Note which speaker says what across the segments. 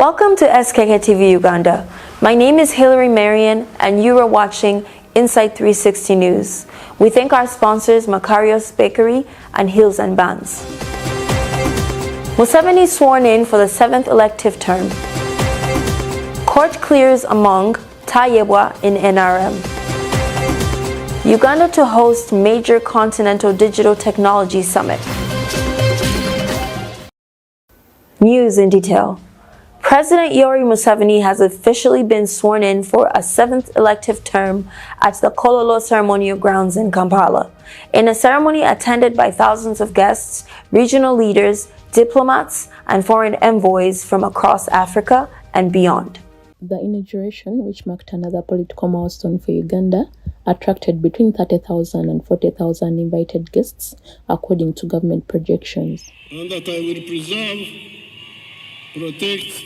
Speaker 1: Welcome to Skktv Uganda. My name is Hilary Marion and you are watching Inside 360 News. We thank our sponsors Makarios Bakery and Heels and Bands. Museveni sworn in for the 7th elective term. Court clears among Tayebwa in NRM. Uganda to host major continental digital technology summit. News in detail. President Yoweri Museveni has officially been sworn in for a 7th elective term at the Kololo ceremonial grounds in Kampala. In a ceremony attended by thousands of guests, regional leaders, diplomats, and foreign envoys from across Africa and beyond.
Speaker 2: The inauguration, which marked another political milestone for Uganda, attracted between 30,000 and 40,000 invited guests, according to government projections.
Speaker 3: And that I will preserve, protect,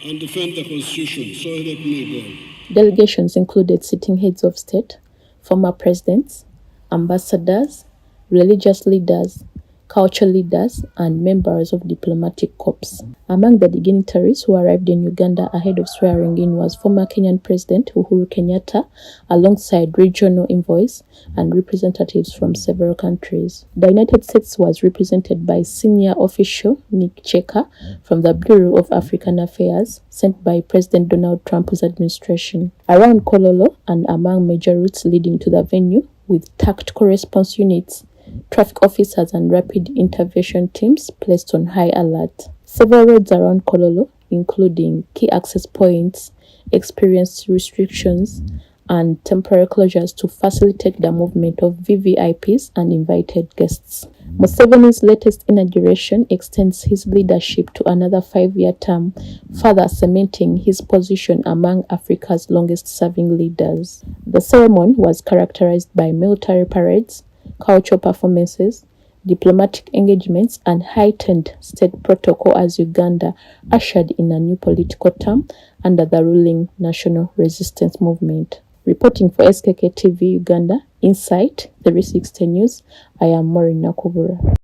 Speaker 3: and defend the Constitution, so help me God.
Speaker 2: Delegations included sitting heads of state, former presidents, ambassadors, religious leaders, cultural leaders, and members of diplomatic corps. Among the dignitaries who arrived in Uganda ahead of swearing-in was former Kenyan President Uhuru Kenyatta, alongside regional envoys and representatives from several countries. The United States was represented by senior official Nick Cheka from the Bureau of African Affairs, sent by President Donald Trump's administration. Around Kololo and among major routes leading to the venue, with tactical response units, traffic officers and rapid intervention teams placed on high alert. Several roads around Kololo, including key access points, experienced restrictions and temporary closures to facilitate the movement of VVIPs and invited guests. Museveni's latest inauguration extends his leadership to another 5-year term, further cementing his position among Africa's longest-serving leaders. The ceremony was characterized by military parades, cultural performances, diplomatic engagements, and heightened state protocol as Uganda ushered in a new political term under the ruling National Resistance Movement. Reporting for Skktv Uganda, Inside 360 News, I am Maureen Nakubura.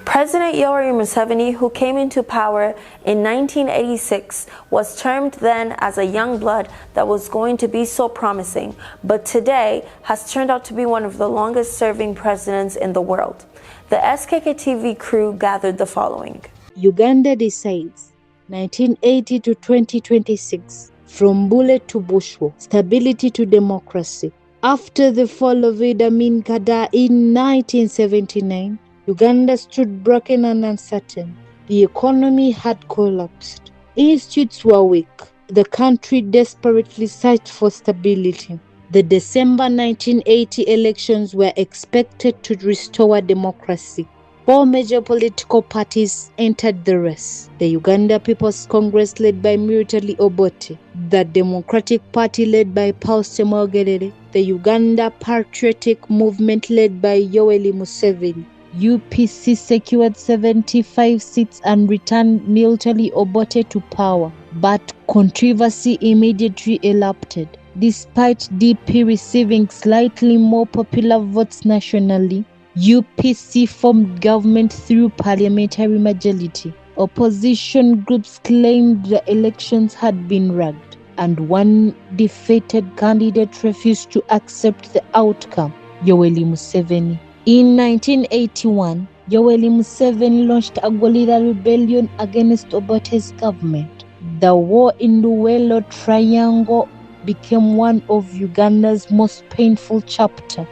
Speaker 1: President Yoweri Museveni, who came into power in 1986, was termed then as a young blood that was going to be so promising, but today has turned out to be one of the longest-serving presidents in the world. The Skktv crew gathered the following.
Speaker 4: Uganda decides 1980 to 2026, from bullet to bushwalk, stability to democracy. After the fall of Idi Amin Dada in 1979, Uganda stood broken and uncertain. The economy had collapsed. Institutes were weak. The country desperately searched for stability. The December 1980 elections were expected to restore democracy. 4 major political parties entered the race. The Uganda People's Congress led by Military Obote, the Democratic Party led by Paul Semwogere, the Uganda Patriotic Movement led by Yoweri Museveni. UPC secured 75 seats and returned Military Obote to power, but controversy immediately erupted. Despite DP receiving slightly more popular votes nationally, UPC formed government through parliamentary majority. Opposition groups claimed the elections had been rigged, and one defeated candidate refused to accept the outcome, Yoweri Museveni. In 1981, Yoweri Museveni launched a guerrilla rebellion against Obote's government. The war in the Luwelo Triangle became one of Uganda's most painful chapters.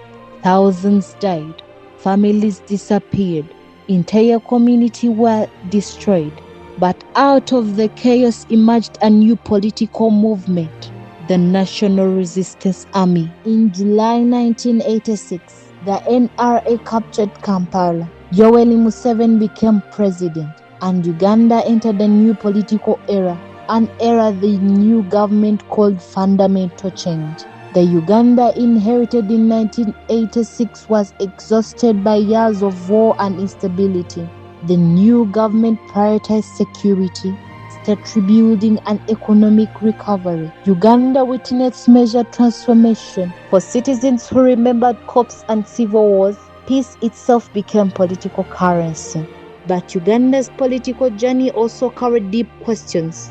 Speaker 4: Thousands died, families disappeared, entire communities were destroyed. But out of the chaos emerged a new political movement, the National Resistance Army. In July 1986, the NRA captured Kampala. Yoweri Museveni became president, and Uganda entered a new political era, an era the new government called fundamental change. The Uganda inherited in 1986 was exhausted by years of war and instability. The new government prioritized security, state rebuilding, and economic recovery. Uganda witnessed major transformation. For citizens who remembered coups and civil wars, peace itself became political currency. But Uganda's political journey also carried deep questions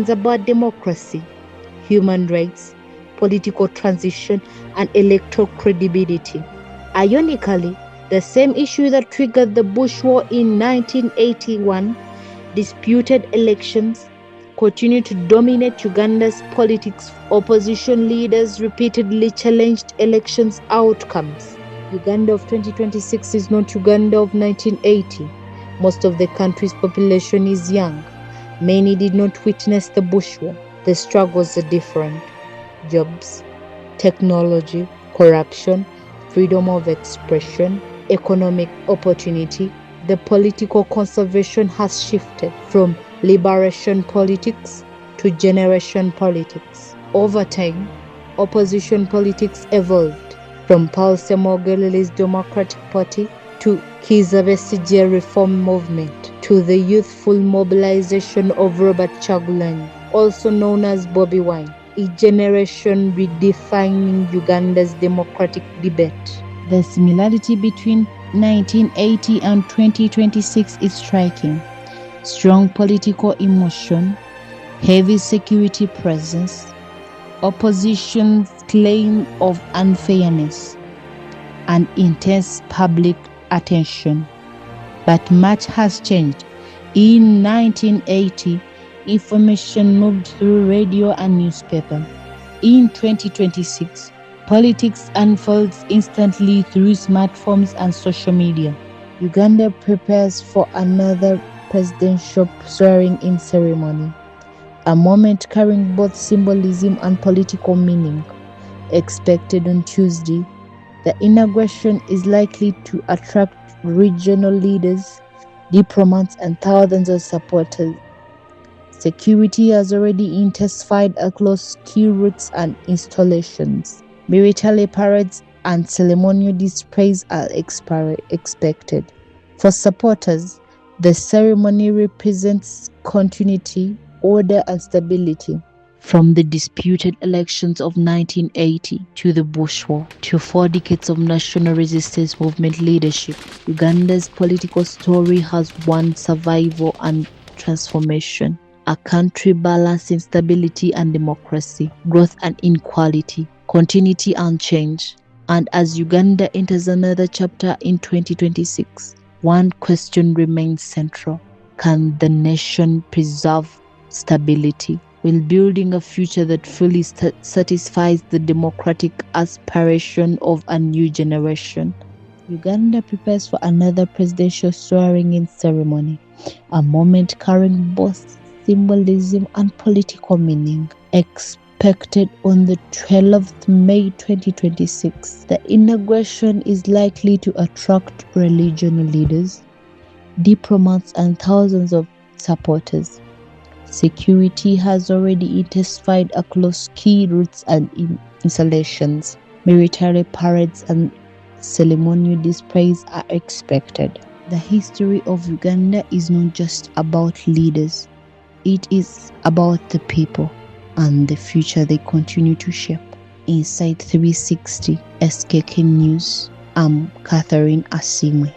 Speaker 4: about democracy, human rights, political transition, and electoral credibility. Ironically, the same issue that triggered the Bush War in 1981, disputed elections, continued to dominate Uganda's politics. Opposition leaders repeatedly challenged elections' outcomes. Uganda of 2026 is not Uganda of 1980. Most of the country's population is young. Many did not witness the Bush War. The struggles are different. Jobs, technology, corruption, freedom of expression, economic opportunity. The political conservation has shifted from liberation politics to generation politics. Over time, opposition politics evolved from Palse Mogheleli's Democratic Party to Kizza Besigye Reform Movement to the youthful mobilization of Robert Kyagulanyi, also known as Bobi Wine, a generation redefining Uganda's democratic debate. The similarity between 1980 and 2026 is striking. Strong political emotion, heavy security presence, opposition's claim of unfairness, and intense public attention. But much has changed. In 1980, information moved through radio and newspaper. In 2026, politics unfolds instantly through smartphones and social media. Uganda prepares for another presidential swearing-in ceremony, a moment carrying both symbolism and political meaning. Expected on Tuesday, the inauguration is likely to attract regional leaders, diplomats, and thousands of supporters. Security has already intensified across key routes and installations. Military parades and ceremonial displays are expected. For supporters, the ceremony represents continuity, order, and stability. From the disputed elections of 1980 to the Bush War to 4 decades of national resistance movement leadership, Uganda's political story has one survival and transformation. A country balancing stability and democracy, growth and inequality, continuity and change. And as Uganda enters another chapter in 2026, one question remains central. Can the nation preserve stability while building a future that fully satisfies the democratic aspiration of a new generation? Uganda prepares for another presidential swearing-in ceremony, a moment carrying both symbolism and political meaning. Expected on the 12th May 2026, the inauguration is likely to attract regional leaders, diplomats, and thousands of supporters. Security has already intensified across key routes and installations. Military parades and ceremonial displays are expected. The history of Uganda is not just about leaders. It is about the people and the future they continue to shape. Inside 360 SKK News, I'm Catherine Asimwe.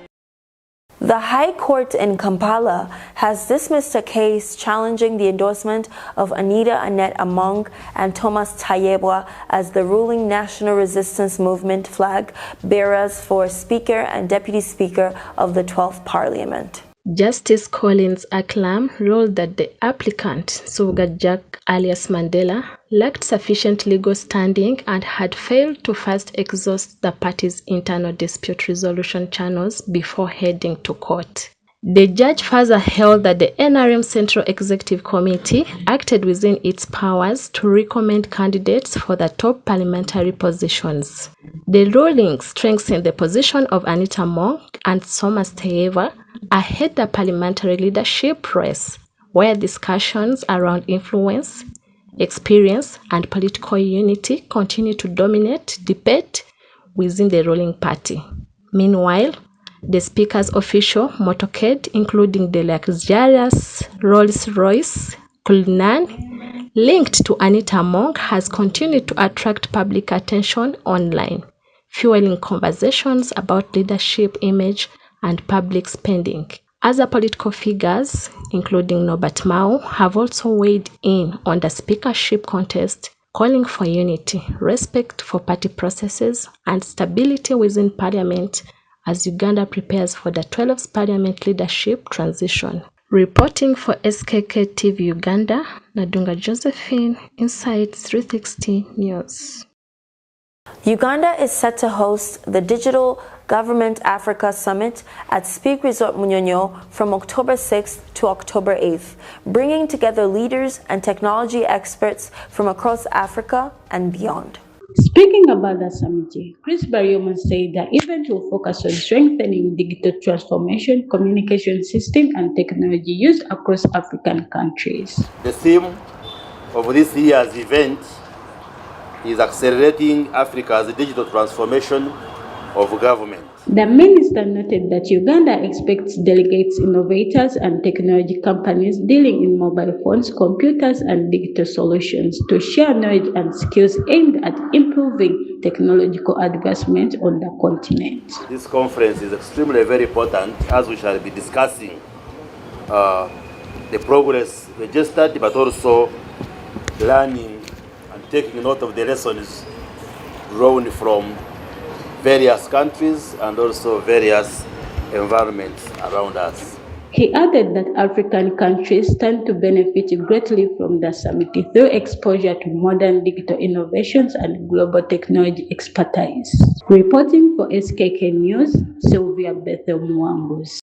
Speaker 1: The High Court in Kampala has dismissed a case challenging the endorsement of Anita Annette Among and Thomas Tayebwa as the ruling National Resistance Movement flag bearers for Speaker and Deputy Speaker of the 12th Parliament.
Speaker 5: Justice Collins Aklam ruled that the applicant, Suga Jack alias Mandela, lacked sufficient legal standing and had failed to first exhaust the party's internal dispute resolution channels before heading to court. The judge further held that the NRM Central Executive Committee acted within its powers to recommend candidates for the top parliamentary positions. The ruling strengthened the position of Anita Among and Thomas Tayebwa ahead the parliamentary leadership race, where discussions around influence, experience, and political unity continue to dominate debate within the ruling party. Meanwhile, the Speaker's official motorcade, including the luxurious Rolls-Royce Cullinan, linked to Anita Among, has continued to attract public attention online, fueling conversations about leadership image and public spending. Other political figures, including Norbert Mao, have also weighed in on the speakership contest, calling for unity, respect for party processes, and stability within parliament as Uganda prepares for the 12th parliament leadership transition. Reporting for Skktv Uganda, Nadunga Josephine, Inside 360 News.
Speaker 1: Uganda is set to host the Digital Government Africa Summit at Speak Resort Munyonyo from October 6th to October 8th, bringing together leaders and technology experts from across Africa and beyond.
Speaker 2: Speaking about the summit, Chris Baryoman said the event will focus on strengthening digital transformation, communication system, and technology used across African countries.
Speaker 6: The theme of this year's event is accelerating Africa's digital transformation of government.
Speaker 2: The minister noted that Uganda expects delegates, innovators, and technology companies dealing in mobile phones, computers, and digital solutions to share knowledge and skills aimed at improving technological advancement on the continent.
Speaker 6: This conference is extremely very important as we shall be discussing the progress registered, but also learning and taking note of the lessons drawn from various countries and also various environments around us.
Speaker 2: He added that African countries stand to benefit greatly from the summit through exposure to modern digital innovations and global technology expertise. Reporting for SKK News, Sylvia Bethel Mwambus.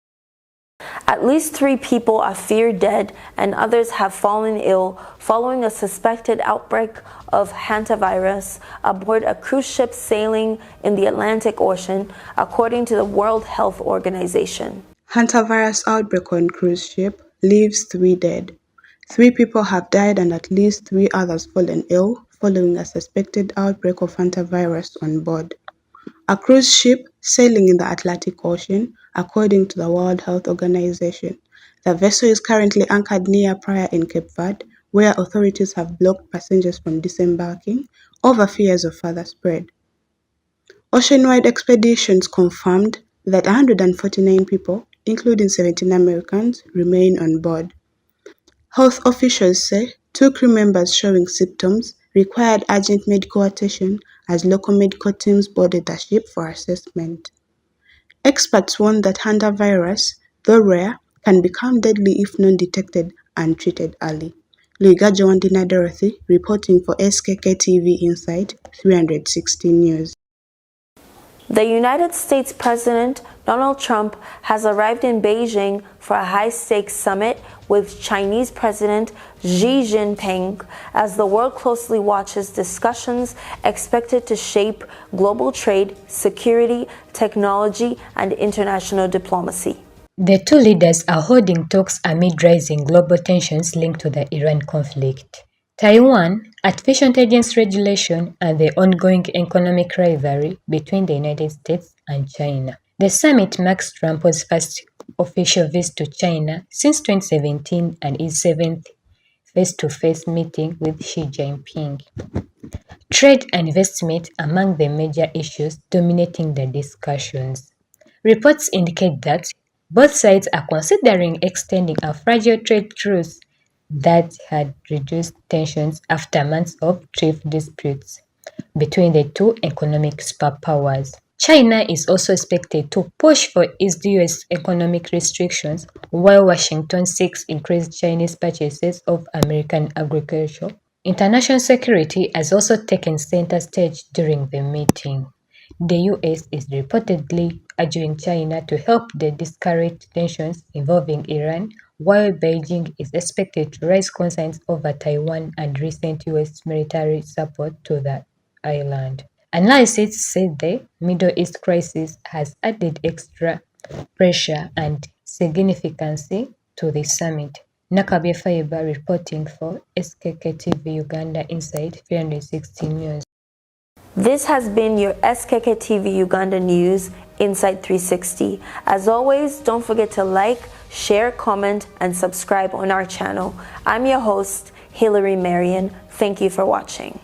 Speaker 1: At least 3 people are feared dead and others have fallen ill following a suspected outbreak of hantavirus aboard a cruise ship sailing in the Atlantic Ocean, according to the World Health Organization.
Speaker 7: Hantavirus outbreak on cruise ship leaves 3 dead. 3 people have died and at least 3 others fallen ill following a suspected outbreak of hantavirus on board a cruise ship sailing in the Atlantic Ocean, according to the World Health Organization. The vessel is currently anchored near Praia in Cape Verde, where authorities have blocked passengers from disembarking over fears of further spread. Ocean-wide expeditions confirmed that 149 people, including 17 Americans, remain on board. Health officials say 2 crew members showing symptoms required urgent medical attention as local medical teams boarded the ship for assessment. Experts warn that hantavirus, though rare, can become deadly if not detected and treated early. Luigajo Wandina Dorothy, reporting for Skktv Inside 360 News.
Speaker 1: The United States President Donald Trump has arrived in Beijing for a high-stakes summit with Chinese President Xi Jinping as the world closely watches discussions expected to shape global trade, security, technology, and international diplomacy.
Speaker 8: The 2 leaders are holding talks amid rising global tensions linked to the Iran conflict, Taiwan, artificial intelligence regulation, and the ongoing economic rivalry between the United States and China. The summit marks Trump's first official visit to China since 2017 and his 7th face-to-face meeting with Xi Jinping. Trade and investment among the major issues dominating the discussions. Reports indicate that both sides are considering extending a fragile trade truce that had reduced tensions after months of trade disputes between the 2 economic superpowers. China is also expected to push for eased U.S. economic restrictions, while Washington seeks increased Chinese purchases of American agriculture. International security has also taken center stage during the meeting. The U.S. is reportedly urging China to help de-escalate tensions involving Iran, while Beijing is expected to raise concerns over Taiwan and recent U.S. military support to the island. Analysts say the Middle East crisis has added extra pressure and significance to the summit. Nakabye Faiba reporting for Skktv Uganda Inside 360 News.
Speaker 1: This has been your Skktv Uganda News Inside 360. As always, don't forget to like, share, comment, and subscribe on our channel. I'm your host, Hilary Marion. Thank you for watching.